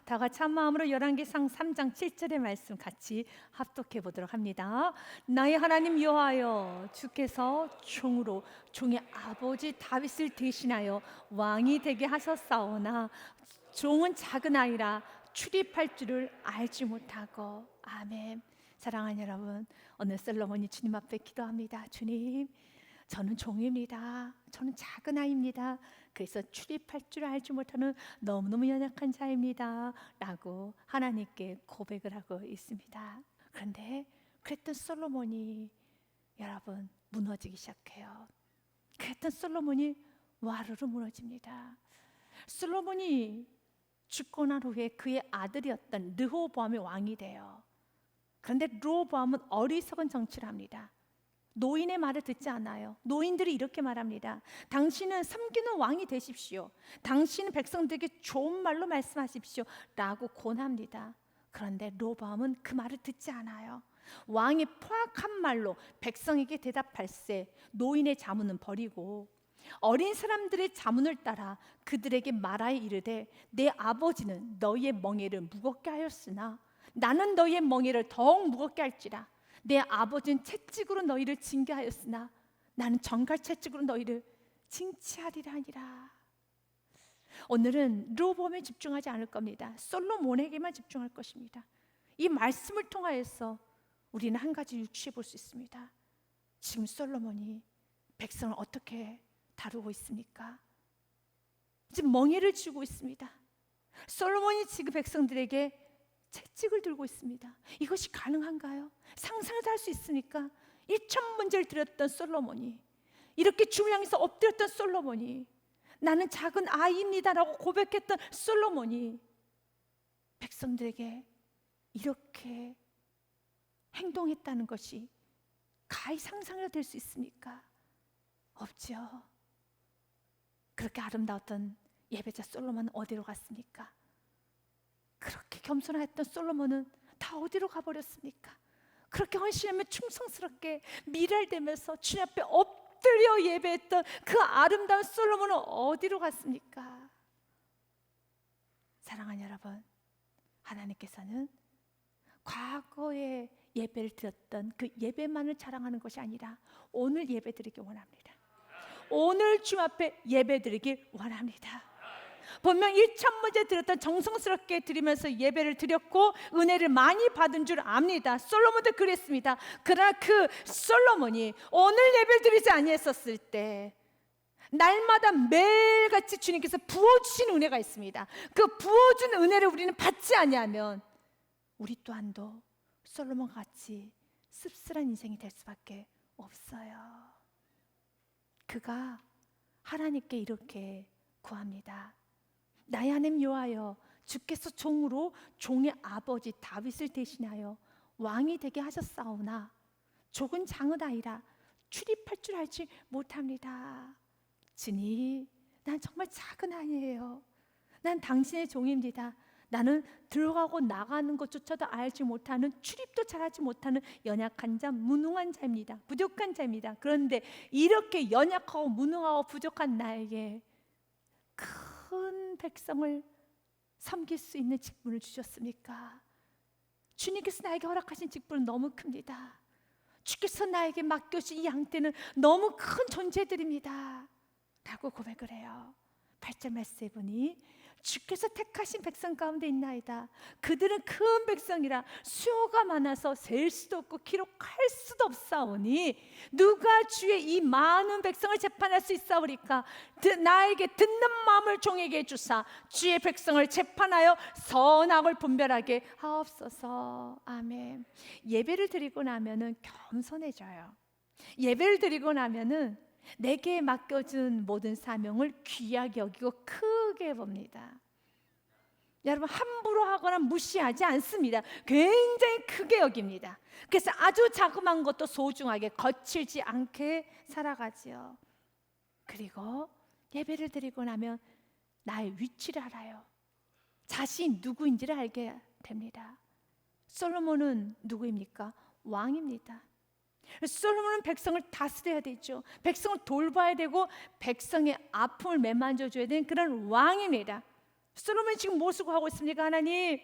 다 같이 한 마음으로 열왕기상 3장 7절의 말씀 같이 합독해 보도록 합니다. 나의 하나님 여호와여, 주께서 종으로 종의 아버지 다윗을 대신하여 왕이 되게 하셨사오나 종은 작은 아이라 출입할 줄을 알지 못하고. 아멘. 사랑하는 여러분, 오늘 솔로몬이 주님 앞에 기도합니다. 주님, 저는 종입니다. 저는 작은 아이입니다. 그래서 출입할 줄 알지 못하는 너무너무 연약한 자입니다 라고 하나님께 고백을 하고 있습니다. 그런데 그랬던 솔로몬이 여러분 무너지기 시작해요. 그랬던 솔로몬이 와르르 무너집니다. 솔로몬이 죽고 난 후에 그의 아들이었던 르호보암이 왕이 돼요. 그런데 르호보암은 어리석은 정치를 합니다. 노인의 말을 듣지 않아요. 노인들이 이렇게 말합니다. 당신은 섬기는 왕이 되십시오. 당신은 백성들에게 좋은 말로 말씀하십시오 라고 권합니다. 그런데 르호보암은 그 말을 듣지 않아요. 왕이 포악한 말로 백성에게 대답할세 노인의 자문은 버리고 어린 사람들의 자문을 따라 그들에게 말하여 이르되, 내 아버지는 너희의 멍에를 무겁게 하였으나 나는 너희의 멍에를 더욱 무겁게 할지라. 내 아버지는 채찍으로 너희를 징계하였으나 나는 정갈 채찍으로 너희를 징치하리라 하니라. 오늘은 르호보암에 집중하지 않을 겁니다. 솔로몬에게만 집중할 것입니다. 이 말씀을 통하여서 우리는 한 가지 유추해 볼 수 있습니다. 지금 솔로몬이 백성을 어떻게 다루고 있습니까? 지금 멍에를 쥐고 있습니다. 솔로몬이 지금 백성들에게 채찍을 들고 있습니다. 이것이 가능한가요? 상상을 할 수 있으니까 1,000문제를 드렸던 솔로몬이, 이렇게 주를 향해서 엎드렸던 솔로몬이, 나는 작은 아이입니다라고 고백했던 솔로몬이 백성들에게 이렇게 행동했다는 것이 가히 상상이 될 수 있습니까? 없죠. 그렇게 아름다웠던 예배자 솔로몬은 어디로 갔습니까? 그렇게 겸손했던 솔로몬은 다 어디로 가버렸습니까? 그렇게 헌신하며 충성스럽게 미랄대면서 주님 앞에 엎드려 예배했던 그 아름다운 솔로몬은 어디로 갔습니까? 사랑하는 여러분, 하나님께서는 과거에 예배를 드렸던 그 예배만을 자랑하는 것이 아니라 오늘 예배드리기 원합니다. 오늘 주님 앞에 예배드리길 원합니다. 분명 1,000문제 드렸던 정성스럽게 드리면서 예배를 드렸고 은혜를 많이 받은 줄 압니다. 솔로몬도 그랬습니다. 그러나 그 솔로몬이 오늘 예배를 드리지 아니했었을 때 날마다 매일같이 주님께서 부어주신 은혜가 있습니다. 그 부어준 은혜를 우리는 받지 아니하면 우리 또한도 솔로몬과 같이 씁쓸한 인생이 될 수밖에 없어요. 그가 하나님께 이렇게 구합니다. 나의 하나님 여호와여, 주께서 종으로 종의 아버지 다윗을 대신하여 왕이 되게 하셨사오나 족은 작은 아이라 출입할 줄 알지 못합니다. 주님, 난 정말 작은 아이예요. 난 당신의 종입니다. 나는 들어가고 나가는 것조차도 알지 못하는, 출입도 잘하지 못하는 연약한 자, 무능한 자입니다. 부족한 자입니다. 그런데 이렇게 연약하고 무능하고 부족한 나에게 큰 백성을 섬길 수 있는 직분을 주셨습니까? 주님께서 나에게 허락하신 직분은 너무 큽니다. 주께서 나에게 맡겨주신 이 양떼는 너무 큰 존재들입니다 라고 고백을 해요. 8절 말씀에 보니 주께서 택하신 백성 가운데 있나이다. 그들은 큰 백성이라 수요가 많아서 셀 수도 없고 기록할 수도 없사오니 누가 주의 이 많은 백성을 재판할 수 있사오리까? 나에게 듣는 마음을 종에게 주사 주의 백성을 재판하여 선악을 분별하게 하옵소서. 아멘. 예배를 드리고 나면은 겸손해져요. 예배를 드리고 나면은 내게 맡겨준 모든 사명을 귀하게 여기고 크게 봅니다. 여러분, 함부로 하거나 무시하지 않습니다. 굉장히 크게 여깁니다. 그래서 아주 자그마한 것도 소중하게 거칠지 않게 살아가지요. 그리고 예배를 드리고 나면 나의 위치를 알아요. 자신이 누구인지를 알게 됩니다. 솔로몬은 누구입니까? 왕입니다. 솔로몬은 백성을 다스려야 되죠. 백성을 돌봐야 되고 백성의 아픔을 매만져줘야 되는 그런 왕입니다. 솔로몬이 지금 무엇을 하고 있습니까? 하나님,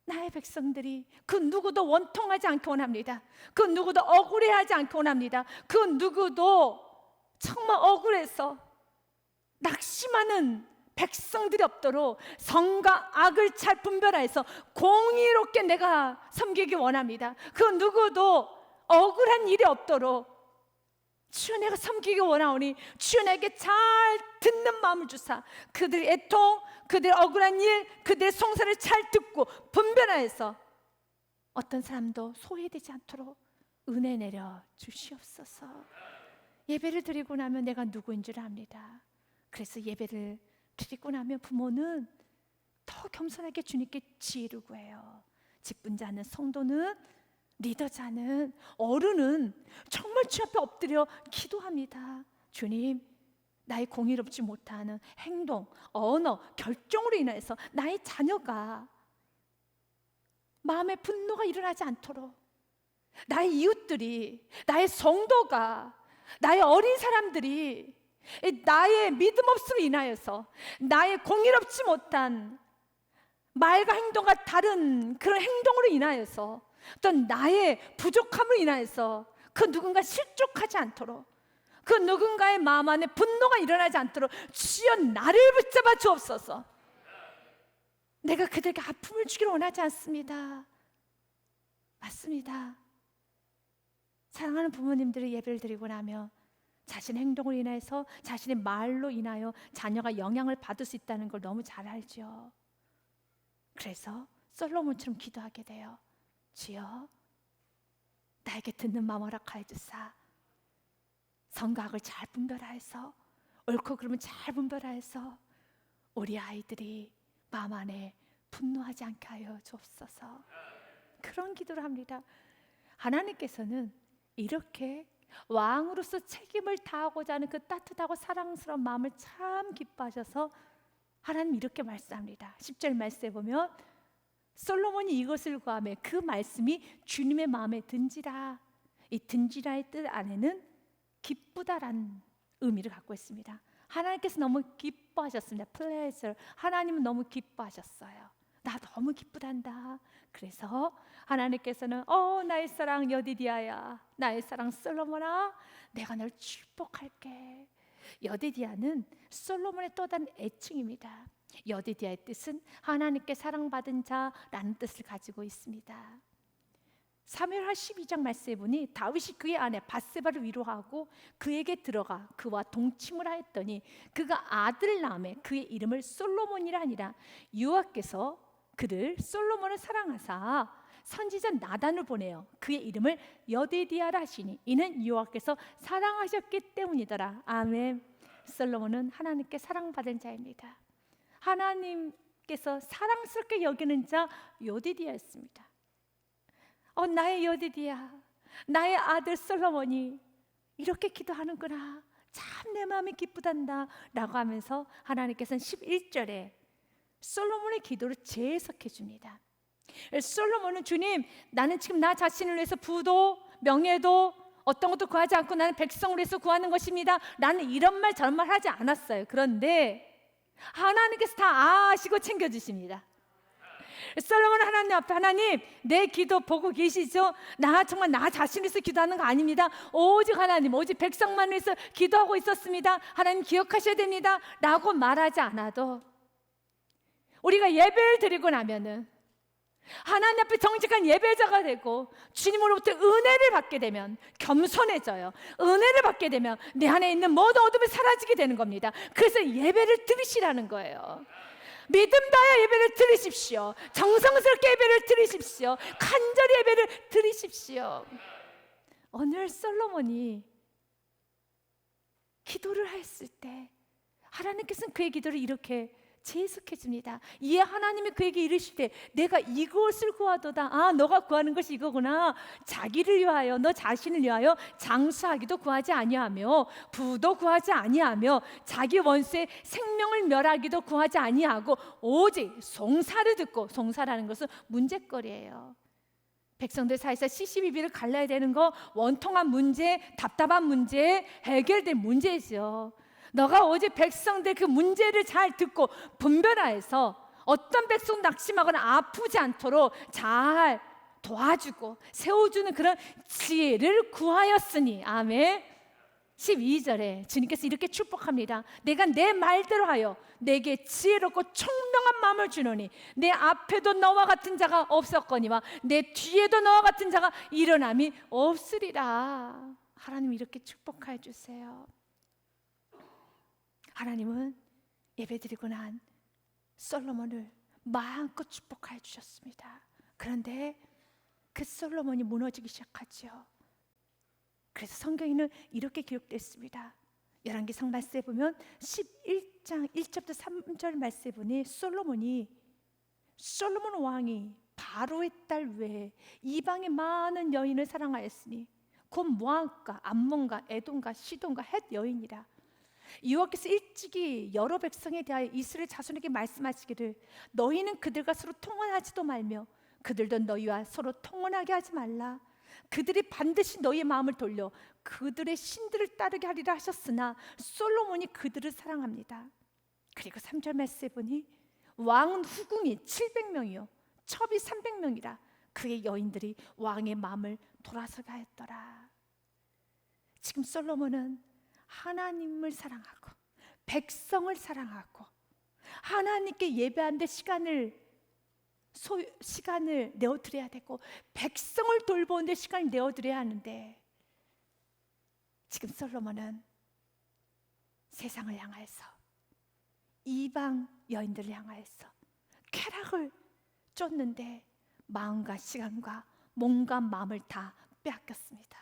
나의 백성들이 그 누구도 원통하지 않게 원합니다. 그 누구도 억울해하지 않게 원합니다. 그 누구도 정말 억울해서 낙심하는 백성들이 없도록 선과 악을 잘 분별하여서 공의롭게 내가 섬기기 원합니다. 그 누구도 억울한 일이 없도록 주여 내가 섬기기 원하오니 주여 내게 잘 듣는 마음을 주사 그들의 애통, 그들의 억울한 일, 그들의 송사를 잘 듣고 분별하여서 어떤 사람도 소외되지 않도록 은혜 내려 주시옵소서. 예배를 드리고 나면 내가 누구인 줄 압니다. 그래서 예배를 드리고 나면 부모는 더 겸손하게 주님께 지혜를 구해요. 직분자는, 성도는, 리더자는, 어른은 정말 주 앞에 엎드려 기도합니다. 주님, 나의 공의롭지 못하는 행동, 언어, 결정으로 인해서 나의 자녀가 마음에 분노가 일어나지 않도록, 나의 이웃들이, 나의 성도가, 나의 어린 사람들이 나의 믿음 없음으로 인하여서, 나의 공의롭지 못한 말과 행동과 다른 그런 행동으로 인하여서, 어떤 나의 부족함으로 인하여서 그 누군가 실족하지 않도록, 그 누군가의 마음 안에 분노가 일어나지 않도록 주여 나를 붙잡아 주옵소서. 내가 그들에게 아픔을 주기를 원하지 않습니다. 맞습니다. 사랑하는 부모님들이 예배를 드리고 나면 자신의 행동으로 인해서, 자신의 말로 인하여 자녀가 영향을 받을 수 있다는 걸 너무 잘 알죠. 그래서 솔로몬처럼 기도하게 돼요. 주여, 나에게 듣는 마음 허락하여 주사 선과 악을 잘 분별하여서, 옳고 그름을 잘 분별하여서 우리 아이들이 마음 안에 분노하지 않게 하여 주옵소서. 그런 기도를 합니다. 하나님께서는 이렇게 왕으로서 책임을 다하고자 하는 그 따뜻하고 사랑스러운 마음을 참 기뻐하셔서 하나님 이렇게 말씀합니다. 10절 말씀에 보면 솔로몬이 이것을 구하며 그 말씀이 주님의 마음에 든지라. 이 든지라의 뜻 안에는 기쁘다라는 의미를 갖고 있습니다. 하나님께서 너무 기뻐하셨습니다. pleasure. 하나님은 너무 기뻐하셨어요. 나 너무 기쁘단다. 그래서 하나님께서는 나의 사랑 여디디아야, 나의 사랑 솔로몬아, 내가 널 축복할게. 여디디아는 솔로몬의 또 다른 애칭입니다. 여디디아의 뜻은 하나님께 사랑받은 자라는 뜻을 가지고 있습니다. 사무엘하 12장 말씀에 보니 다윗이 그의 아내 밧세바를 위로하고 그에게 들어가 그와 동침을 하였더니 그가 아들을 낳음에 그의 이름을 솔로몬이라 하니라. 여호와께서 그를 솔로몬을 사랑하사 선지자 나단을 보내어 그의 이름을 여디디아라 하시니 이는 여호와께서 사랑하셨기 때문이더라. 아멘. 솔로몬은 하나님께 사랑받은 자입니다. 하나님께서 사랑스럽게 여기는 자 여디디아였습니다. 나의 여디디아, 나의 아들 솔로몬이 이렇게 기도하는구나, 참 내 마음이 기쁘단다 라고 하면서 하나님께서는 11절에 솔로몬의 기도를 재해석해 줍니다. 솔로몬은 주님, 나는 지금 나 자신을 위해서 부도 명예도 어떤 것도 구하지 않고 나는 백성을 위해서 구하는 것입니다. 나는 이런 말 저런 말 하지 않았어요. 그런데 하나님께서 다 아시고 챙겨주십니다. 솔로몬은 하나님 앞에, 하나님 내 기도 보고 계시죠? 나 정말 나 자신을 위해서 기도하는 거 아닙니다. 오직 하나님, 오직 백성만을 위해서 기도하고 있었습니다. 하나님 기억하셔야 됩니다 라고 말하지 않아도 우리가 예배를 드리고 나면은 하나님 앞에 정직한 예배자가 되고 주님으로부터 은혜를 받게 되면 겸손해져요. 은혜를 받게 되면 내 안에 있는 모든 어둠이 사라지게 되는 겁니다. 그래서 예배를 드리시라는 거예요. 믿음 다여 예배를 드리십시오. 정성스럽게 예배를 드리십시오. 간절히 예배를 드리십시오. 오늘 솔로몬이 기도를 했을 때 하나님께서는 그의 기도를 이렇게 재해석해 줍니다. 이에 하나님이 그에게 이르시되 내가 이것을 구하도다. 너가 구하는 것이 이거구나. 자기를 위하여, 너 자신을 위하여 장수하기도 구하지 아니하며 부도 구하지 아니하며 자기 원수의 생명을 멸하기도 구하지 아니하고 오직 송사를 듣고, 송사라는 것은 문제거리예요. 백성들 사이에서 시시비비를 갈라야 되는 거, 원통한 문제, 답답한 문제, 해결될 문제죠. 너가 어제 백성들 그 문제를 잘 듣고 분별하여서 어떤 백성 낙심하거나 아프지 않도록 잘 도와주고 세워주는 그런 지혜를 구하였으니. 아멘. 12절에 주님께서 이렇게 축복합니다. 내가 내 말대로 하여 내게 지혜롭고 총명한 마음을 주노니 내 앞에도 너와 같은 자가 없었거니와 내 뒤에도 너와 같은 자가 일어남이 없으리라. 하나님 이렇게 축복해 주세요. 하나님은 예배드리고 난 솔로몬을 마음껏 축복해 주셨습니다. 그런데 그 솔로몬이 무너지기 시작하죠. 그래서 성경에는 이렇게 기록됐습니다. 열왕기상 말씀에 보면 11장 1절부터 3절 말씀에 보니 솔로몬 왕이 바로의 딸 외에 이방의 많은 여인을 사랑하였으니 곧 모압과 암몬과 에돔과 시돈과 헷 여인이라. 여호와께서 일찍이 여러 백성에 대하여 이스라엘 자손에게 말씀하시기를 너희는 그들과 서로 통혼하지도 말며 그들도 너희와 서로 통혼하게 하지 말라. 그들이 반드시 너희의 마음을 돌려 그들의 신들을 따르게 하리라 하셨으나 솔로몬이 그들을 사랑합니다. 그리고 3절 말씀에 보니 왕은 후궁이 700명이요 첩이 300명이라. 그의 여인들이 왕의 마음을 돌아서게 하였더라. 지금 솔로몬은 하나님을 사랑하고 백성을 사랑하고 하나님께 예배하는 데 시간을 내어드려야 되고 백성을 돌보는 데 시간을 내어드려야 하는데, 지금 솔로몬은 세상을 향하여서 이방 여인들을 향하여서 쾌락을 쫓는데 마음과 시간과 몸과 마음을 다 빼앗겼습니다.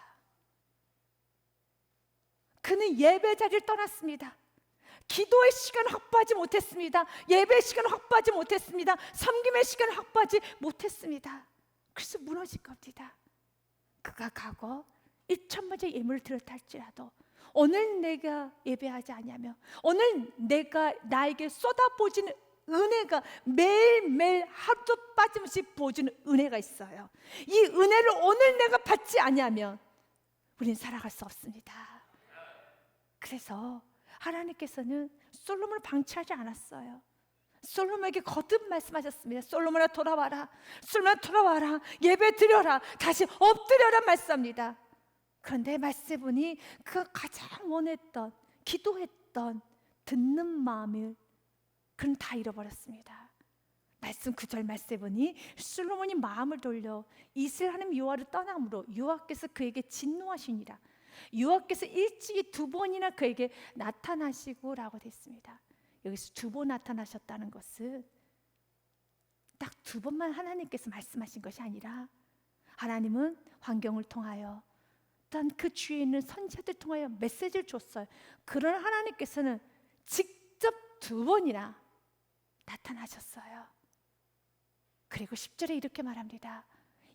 그는 예배 자리를 떠났습니다. 기도의 시간을 확보하지 못했습니다. 예배의 시간을 확보하지 못했습니다. 섬김의 시간을 확보하지 못했습니다. 그래서 무너질 겁니다. 그가 가고 1천번째 예물을 드렸다 할지라도 오늘 내가 예배하지 않냐며 오늘 내가 나에게 쏟아부어지는 은혜가 매일매일 하루도 빠짐없이 부어주는 은혜가 있어요. 이 은혜를 오늘 내가 받지 않냐면 우리는 살아갈 수 없습니다. 그래서 하나님께서는 솔로몬을 방치하지 않았어요. 솔로몬에게 거듭 말씀하셨습니다. 솔로몬아 돌아와라. 솔로몬아 돌아와라. 예배 드려라. 다시 엎드려라 말씀합니다. 그런데 말씀해 보니 그가 가장 원했던 기도했던 듣는 마음을 그는 다 잃어버렸습니다. 말씀 9절 말씀해 보니 솔로몬이 마음을 돌려 이스라엘 하나님 여호와를 떠남으로 여호와께서 그에게 진노하시니라. 여호와께서 일찍이 2번이나 그에게 나타나시고 라고 되어 있습니다. 여기서 2번 나타나셨다는 것은 딱 2번만 하나님께서 말씀하신 것이 아니라 하나님은 환경을 통하여 또한 그 주위에 있는 선지자들 통하여 메시지를 줬어요. 그러나 하나님께서는 직접 2번이나 나타나셨어요. 그리고 10절에 이렇게 말합니다.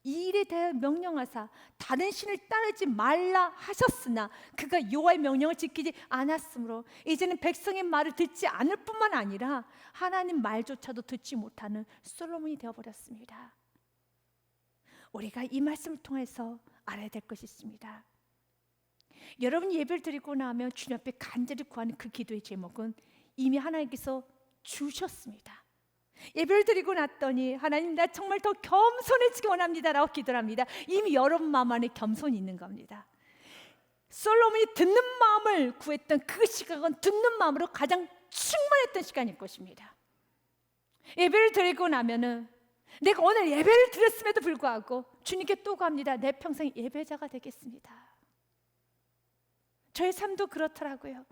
이 일에 대해 명령하사 다른 신을 따르지 말라 하셨으나 그가 여호와의 명령을 지키지 않았으므로 이제는 백성의 말을 듣지 않을 뿐만 아니라 하나님 말조차도 듣지 못하는 솔로몬이 되어버렸습니다. 우리가 이 말씀을 통해서 알아야 될 것이 있습니다. 여러분 예배를 드리고 나면 주님 앞에 간절히 구하는 그 기도의 제목은 이미 하나님께서 주셨습니다. 예배를 드리고 났더니 하나님 나 정말 더 겸손해지기 원합니다 라고 기도를 합니다. 이미 여러분 마음 안에 겸손이 있는 겁니다. 솔로몬이 듣는 마음을 구했던 그 시각은 듣는 마음으로 가장 충만했던 시간일 것입니다. 예배를 드리고 나면은 내가 오늘 예배를 드렸음에도 불구하고 주님께 또 구합니다. 내 평생 예배자가 되겠습니다. 저의 삶도 그렇더라고요.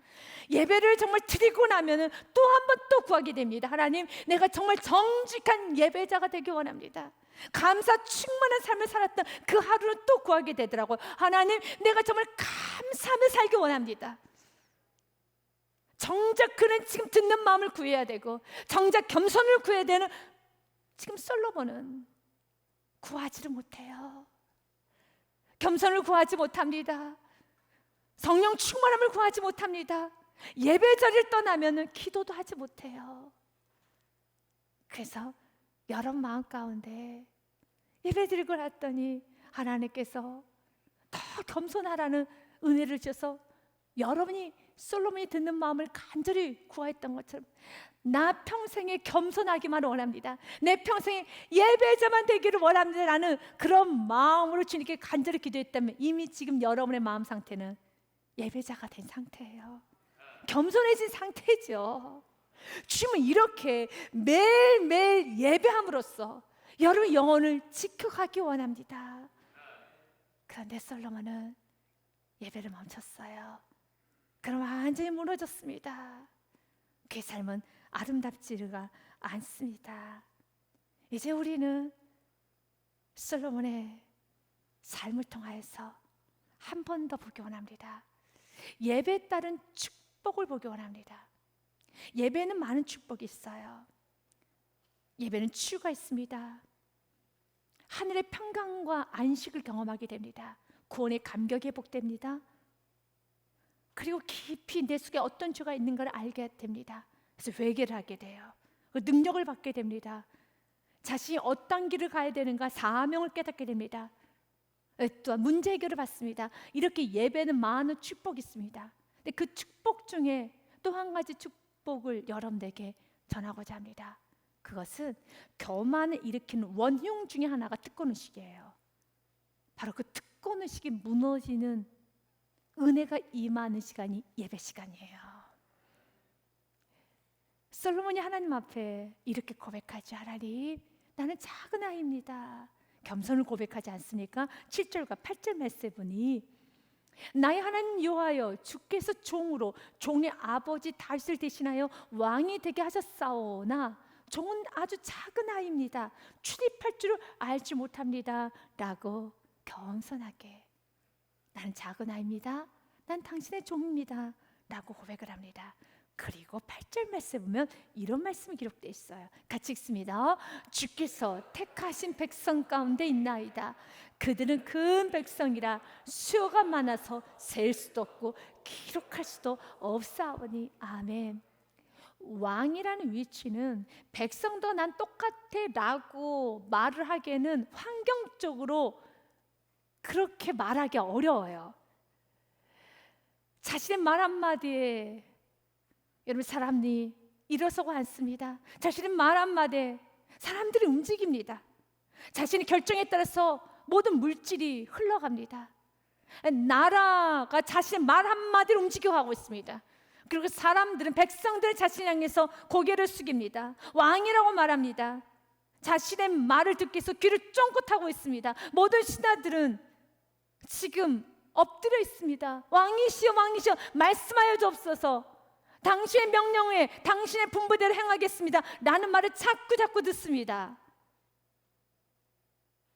예배를 정말 드리고 나면은 또 한 번 또 구하게 됩니다. 하나님, 내가 정말 정직한 예배자가 되기 원합니다. 감사 충만한 삶을 살았던 그 하루는 또 구하게 되더라고요. 하나님, 내가 정말 감사하며 살기 원합니다. 정작 그는 지금 듣는 마음을 구해야 되고 정작 겸손을 구해야 되는 지금 솔로몬은 구하지를 못해요. 겸손을 구하지 못합니다. 성령 충만함을 구하지 못합니다. 예배 자리를 떠나면 기도도 하지 못해요. 그래서 여러분 마음 가운데 예배 드리고 났더니 하나님께서 더 겸손하라는 은혜를 주셔서 여러분이 솔로몬이 듣는 마음을 간절히 구하였던 것처럼 나 평생에 겸손하기만 원합니다. 내 평생에 예배자만 되기를 원합니다. 라는 그런 마음으로 주님께 간절히 기도했다면 이미 지금 여러분의 마음 상태는 예배자가 된 상태예요. 겸손해진 상태죠. 주님은 이렇게 매일매일 예배함으로써 여러분 영혼을 지켜가기 원합니다. 그런데 솔로몬은 예배를 멈췄어요. 그럼 완전히 무너졌습니다. 그의 삶은 아름답지가 않습니다. 이제 우리는 솔로몬의 삶을 통하여서 한 번 더 보기 원합니다. 예배에 따른 축복을 보기 원합니다. 예배는 많은 축복이 있어요. 예배는 치유가 있습니다. 하늘의 평강과 안식을 경험하게 됩니다. 구원의 감격이 회복됩니다. 그리고 깊이 내 속에 어떤 죄가 있는 걸 알게 됩니다. 그래서 회개를 하게 돼요. 그 능력을 받게 됩니다. 자신이 어떤 길을 가야 되는가 사명을 깨닫게 됩니다. 또한 문제 해결을 받습니다. 이렇게 예배는 많은 축복이 있습니다. 근데 그 축복 중에 또 한 가지 축복을 여러분에게 전하고자 합니다. 그것은 교만을 일으키는 원흉 중에 하나가 특권의식이에요. 바로 그 특권의식이 무너지는 은혜가 임하는 시간이 예배 시간이에요. 솔로몬이 하나님 앞에 이렇게 고백하죠. 하나님, 나는 작은 아이입니다. 겸손을 고백하지 않습니까? 7절과 8절 말씀이 나의 하나님 여호와여, 주께서 종으로 종의 아버지 다윗을 대신하여 왕이 되게 하셨사오나 종은 아주 작은 아이입니다. 출입할 줄을 알지 못합니다. 라고 겸손하게, 나는 작은 아이입니다. 난 당신의 종입니다. 라고 고백을 합니다. 그리고 8절 말씀에 보면 이런 말씀이 기록되어 있어요. 같이 읽습니다. 주께서 택하신 백성 가운데 있나이다. 그들은 큰 백성이라 수요가 많아서 셀 수도 없고 기록할 수도 없사오니. 아멘. 왕이라는 위치는 백성도 난 똑같아 라고 말을 하기에는 환경적으로 그렇게 말하기 어려워요. 자신의 말 한마디에 여러분 사람이 일어서고 앉습니다. 자신의 말 한마디에 사람들이 움직입니다. 자신의 결정에 따라서 모든 물질이 흘러갑니다. 나라가 자신의 말 한마디로 움직여가고 있습니다. 그리고 사람들은, 백성들은 자신을 향해서 고개를 숙입니다. 왕이라고 말합니다. 자신의 말을 듣기 위해서 귀를 쫑긋하고 있습니다. 모든 신하들은 지금 엎드려 있습니다. 왕이시여 왕이시여 말씀하여 주옵소서. 당신의 명령에 당신의 분부대로 행하겠습니다 라는 말을 자꾸 듣습니다.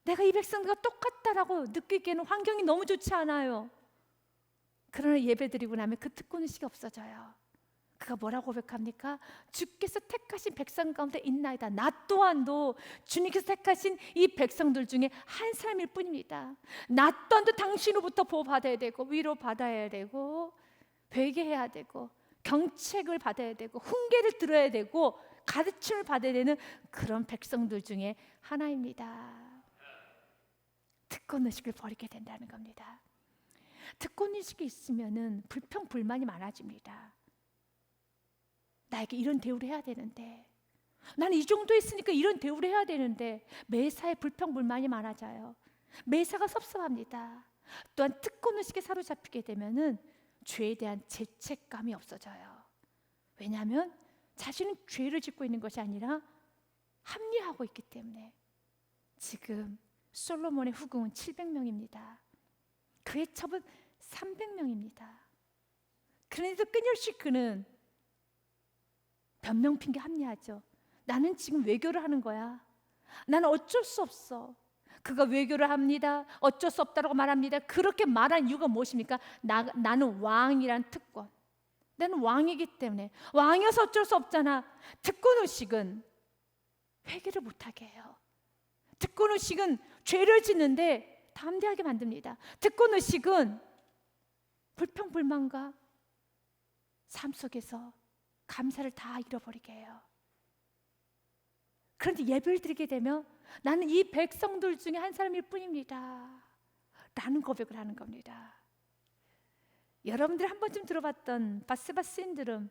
내가 이 백성들과 똑같다라고 느끼기에는 환경이 너무 좋지 않아요. 그러나 예배드리고 나면 그 특권의식이 없어져요. 그가 뭐라고 고백합니까? 주께서 택하신 백성 가운데 있나이다. 나 또한도 주님께서 택하신 이 백성들 중에 한 사람일 뿐입니다. 나 또한도 당신으로부터 보호받아야 되고 위로받아야 되고 회개해야 되고 경책을 받아야 되고 훈계를 들어야 되고 가르침을 받아야 되는 그런 백성들 중에 하나입니다. 특권의식을 버리게 된다는 겁니다. 특권의식이 있으면 불평불만이 많아집니다. 나에게 이런 대우를 해야 되는데, 나는 이 정도 했으니까 이런 대우를 해야 되는데, 매사에 불평불만이 많아져요. 매사가 섭섭합니다. 또한 특권의식에 사로잡히게 되면 죄에 대한 죄책감이 없어져요. 왜냐하면 자신은 죄를 짓고 있는 것이 아니라 합리화하고 있기 때문에. 지금 솔로몬의 후궁은 700명입니다. 그의 첩은 300명입니다. 그런데도 끊임없이 그는 변명 핑계 합리하죠. 나는 지금 외교를 하는 거야. 나는 어쩔 수 없어. 그가 외교를 합니다. 어쩔 수 없다고 말합니다. 그렇게 말한 이유가 무엇입니까? 나는 왕이란 특권. 나는 왕이기 때문에. 왕이어서 어쩔 수 없잖아. 특권의식은 회개를 못하게 해요. 특권의식은 죄를 짓는데 담대하게 만듭니다. 특권의식은 불평불만과 삶 속에서 감사를 다 잃어버리게 해요. 그런데 예배를 드리게 되면 나는 이 백성들 중에 한 사람일 뿐입니다 라는 고백을 하는 겁니다. 여러분들 한 번쯤 들어봤던 바세바 신드롬,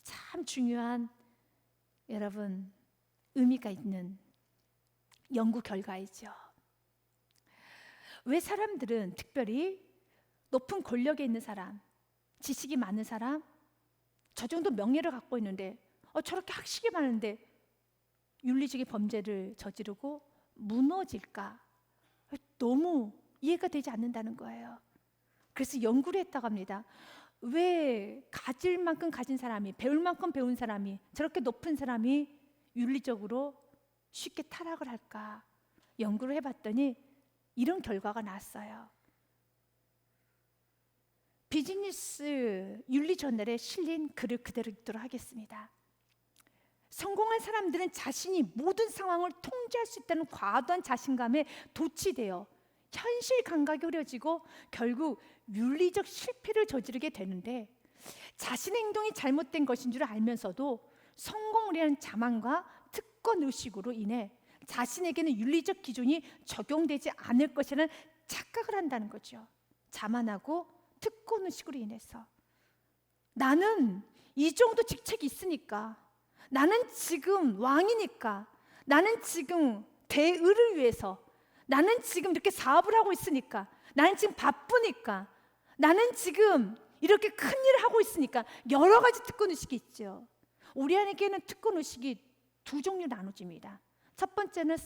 참 중요한 여러분 의미가 있는 연구 결과이죠. 왜 사람들은 특별히 높은 권력에 있는 사람, 지식이 많은 사람, 저 정도 명예를 갖고 있는데 저렇게 학식이 많은데 윤리적인 범죄를 저지르고 무너질까? 너무 이해가 되지 않는다는 거예요. 그래서 연구를 했다고 합니다. 왜 가질 만큼 가진 사람이, 배울 만큼 배운 사람이, 저렇게 높은 사람이 윤리적으로 쉽게 타락을 할까? 연구를 해봤더니 이런 결과가 나왔어요. 비즈니스 윤리 저널에 실린 글을 그대로 읽도록 하겠습니다. 성공한 사람들은 자신이 모든 상황을 통제할 수 있다는 과도한 자신감에 도취되어 현실 감각이 흐려지고 결국 윤리적 실패를 저지르게 되는데, 자신의 행동이 잘못된 것인 줄 알면서도 성공을 위한 자만과 특권 의식으로 인해 자신에게는 윤리적 기준이 적용되지 않을 것이라는 착각을 한다는 거죠. 자만하고 특권 의식으로 인해서 나는 이 정도 직책이 있으니까, 나는 지금 왕이니까, 나는 지금 대의를 위해서, 나는 지금 이렇게 사업을 하고 있으니까, 나는 지금 바쁘니까, 나는 지금 이렇게 큰 일을 하고 있으니까, 여러 가지 특권 의식이 있죠. 우리 안에게는 특권 의식이 두 종류 나눠집니다. 첫 번째는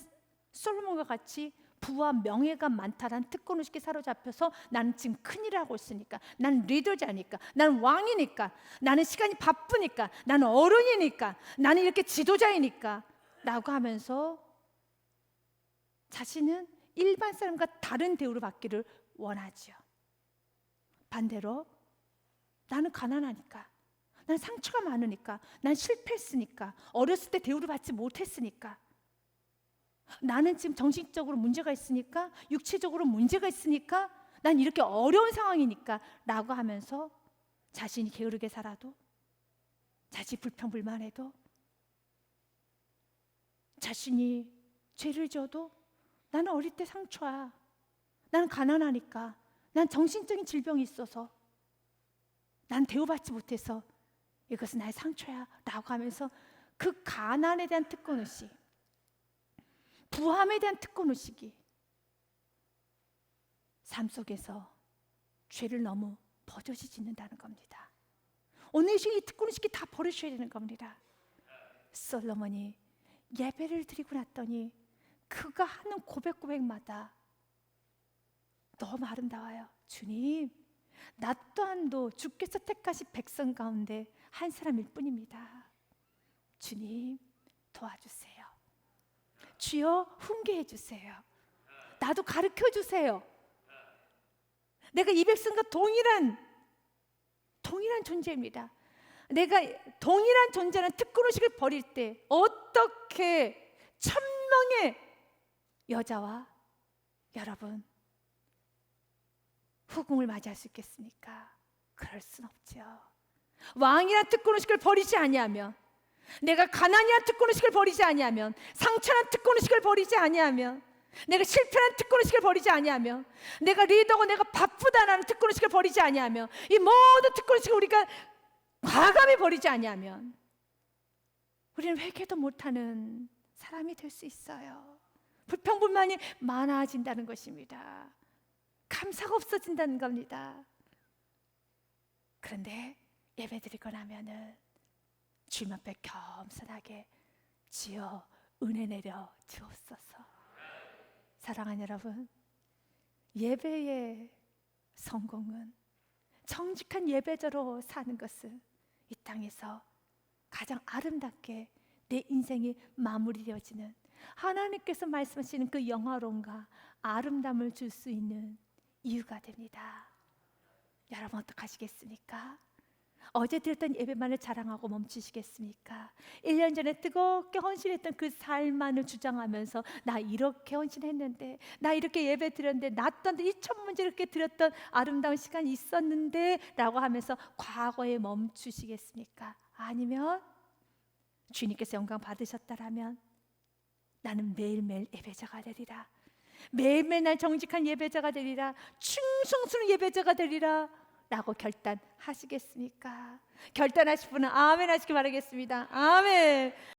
솔로몬과 같이 부와 명예가 많다라는 특권 의식에 사로잡혀서 나는 지금 큰 일을 하고 있으니까, 나는 리더자니까, 나는 왕이니까, 나는 시간이 바쁘니까, 나는 어른이니까, 나는 이렇게 지도자이니까 라고 하면서 자신은 일반 사람과 다른 대우를 받기를 원하죠. 반대로 나는 가난하니까, 난 상처가 많으니까, 난 실패했으니까, 어렸을 때 대우를 받지 못했으니까, 나는 지금 정신적으로 문제가 있으니까, 육체적으로 문제가 있으니까, 난 이렇게 어려운 상황이니까 라고 하면서 자신이 게으르게 살아도, 자신이 불평불만해도, 자신이 죄를 져도 나는 어릴 때 상처야, 나는 가난하니까, 난 정신적인 질병이 있어서, 난 대우받지 못해서 이것은 나의 상처야 라고 하면서 그 가난에 대한 특권의식, 부함에 대한 특권의식이 삶 속에서 죄를 너무 버젓이 짓는다는 겁니다. 오늘 이 특권의식이 다 버리셔야 되는 겁니다. 솔로몬이 예배를 드리고 났더니 그가 하는 고백마다 너무 아름다워요. 주님, 나 또한도 주께서 택하신 백성 가운데 한 사람일 뿐입니다. 주님, 도와주세요. 주여, 훈계해 주세요. 나도 가르쳐 주세요. 내가 이 백성과 동일한 존재입니다. 내가 동일한 존재라는 특권의식을 버릴 때 어떻게 1000명의 여자와 여러분 후궁을 맞이할 수 있겠습니까? 그럴 순 없죠. 왕이란 특권의식을 버리지 아니하면, 내가 가난이란 특권의식을 버리지 아니하면, 상처란 특권의식을 버리지 아니하면, 내가 실패한 특권의식을 버리지 아니하면, 내가 리더고 내가 바쁘다라는 특권의식을 버리지 아니하면, 이 모든 특권의식을 우리가 과감히 버리지 아니하면 우리는 회개도 못하는 사람이 될 수 있어요. 불평불만이 많아진다는 것입니다. 감사가 없어진다는 겁니다. 그런데 예배드리고 나면은 주님 앞에 겸손하게 주여 은혜 내려 주옵소서. 사랑하는 여러분, 예배의 성공은, 정직한 예배자로 사는 것은 이 땅에서 가장 아름답게 내 인생이 마무리되어지는, 하나님께서 말씀하시는 그 영화로움과 아름다움을 줄 수 있는 이유가 됩니다. 여러분 어떡하시겠습니까? 어제 드렸던 예배만을 자랑하고 멈추시겠습니까? 1년 전에 뜨겁게 헌신했던 그 삶만을 주장하면서 나 이렇게 헌신했는데, 나 이렇게 예배 드렸는데, 나 또한 2000문제 이렇게 드렸던 아름다운 시간이 있었는데 라고 하면서 과거에 멈추시겠습니까? 아니면 주님께서 영광 받으셨다라면 나는 매일매일 예배자가 되리라, 매일매일 날 정직한 예배자가 되리라, 충성스러운 예배자가 되리라, 라고 결단하시겠습니까? 결단하실 분은 아멘 하시기 바라겠습니다. 아멘.